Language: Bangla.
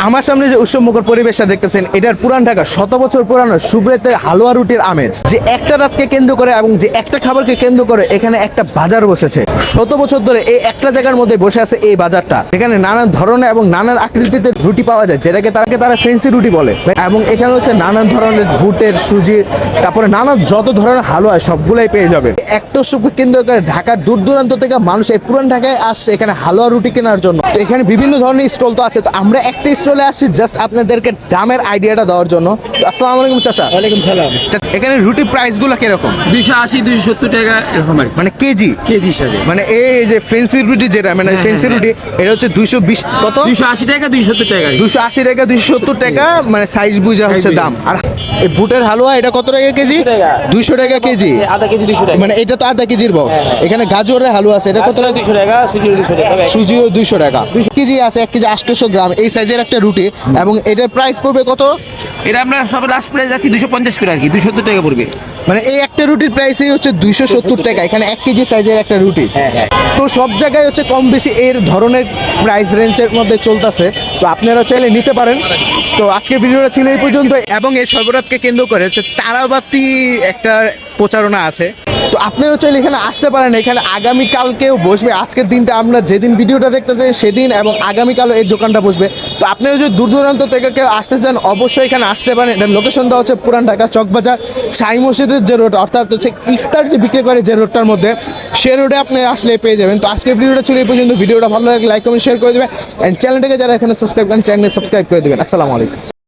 আমার সামনে যে উৎসবমুখর পরিবেশটা দেখতেছেন, এটার পুরান ঢাকা 100 বছর পুরানো সুব্রতের হালুয়া রুটির আমেজ, যে একটা রাতকে কেন্দ্র করে এবং যে একটা খাবারকে কেন্দ্র করে এখানে একটা বাজার বসেছে। 100 বছর ধরে এই একটা জায়গার মধ্যে বসে আছে এই বাজারটা। এখানে নানান ধরনের এবং নানান আকৃতিতে রুটি পাওয়া যায়, যেটাকে তারা ফেন্সি রুটি বলে। এবং এখানে হচ্ছে নানান ধরনের বুটের, সুজির, তারপরে নানান যত ধরনের হালুয়া সবগুলাই পেয়ে যাবে। একটা উৎসবকে কেন্দ্র করে ঢাকার দূর দূরান্ত থেকে মানুষ এই পুরান ঢাকায় আসছে এখানে হালুয়া রুটি কেনার জন্য। তো এখানে বিভিন্ন ধরনের স্টল তো আছে, তো আমরা একটা স্টলে আসছি জাস্ট আপনাদেরকে দামের আইডিয়াটা দেওয়ার জন্য। তো আসসালামু আলাইকুম চাচা। ওয়ালাইকুম সালাম। এখানে রুটি প্রাইসগুলো কিরকম? 280 270 টাকা এরকম আর কি। মানে কেজি কেজি হিসাবে মানে এই যে ফেন্সি রুটি যেটা মানে ফেন্সি রুটি এটা হচ্ছে 220 কত 280 টাকা 270 টাকা আর কি। 280 টাকা 270 টাকা মানে সাইজ বুঝা হচ্ছে দাম। আর এই বুটের হালুয়া এটা কত টাকা কেজি? 200 টাকা কেজি। আধা কেজি 200 টাকা। মানে এটা তো আধা কেজির বক্স। এখানে গাজরের হালুয়া আছে, এটা কত টাকা? 200 টাকা, সুজির 200 টাকা। সুজিও 200 টাকা। 2 কেজি আছে, 1 কেজি 800 গ্রাম এই সাইজের একটা রুটি। এবং এটার প্রাইস পড়বে কত? এটা আমরা সব লাস্ট প্রাইস যাচ্ছি 250 করে আর কি, 270 টাকা পড়বে। মানে এই একটা রুটির প্রাইসই হচ্ছে 270 টাকা। এখানে 1 কেজি সাইজের একটা রুটি। তো সব জায়গায় হচ্ছে কম বেশি এর ধরনের প্রাইস রেঞ্জের মধ্যে চলতেছে। তো আপনারা চাইলে নিতে পারেন। তো আজকে ভিডিওটা ছিল এই পর্যন্ত। এবং এই সর্বরাতকে কেন্দ্র করে হচ্ছে তারাবাতি একটা প্রচারণা আছে। তো আপনারা চাইলে এখানে আসতে পারেন। এখানে আগামীকালকেও বসবে। আজকের দিনটা আমরা যেদিন ভিডিওটা দেখতে চাই সেদিন, এবং আগামীকালও এই দোকানটা বসবে। তো আপনারা যদি দূর দূরান্ত থেকে কেউ আসতে চান অবশ্যই এখানে আসতে পারেন। এটার লোকেশনটা হচ্ছে পুরান ঢাকা চকবাজার শাহী মসজিদের যে রোড, অর্থাৎ হচ্ছে ইফতার যে বিক্রি করে যে রোডটার মধ্যে, সে রোডে আপনি আসলে পেয়ে যাবেন। তো আজকের ভিডিওটা ছিল এই পর্যন্ত। ভিডিওটা ভালো লাগলে লাইক কমেন্ট শেয়ার করে দেবেন। অ্যান্ড চ্যানেলটাকে যারা এখানে সাবস্ক্রাইব করেন চ্যানেলে সাবস্ক্রাইব করে দেবেন। আসসালামু আলাইকুম।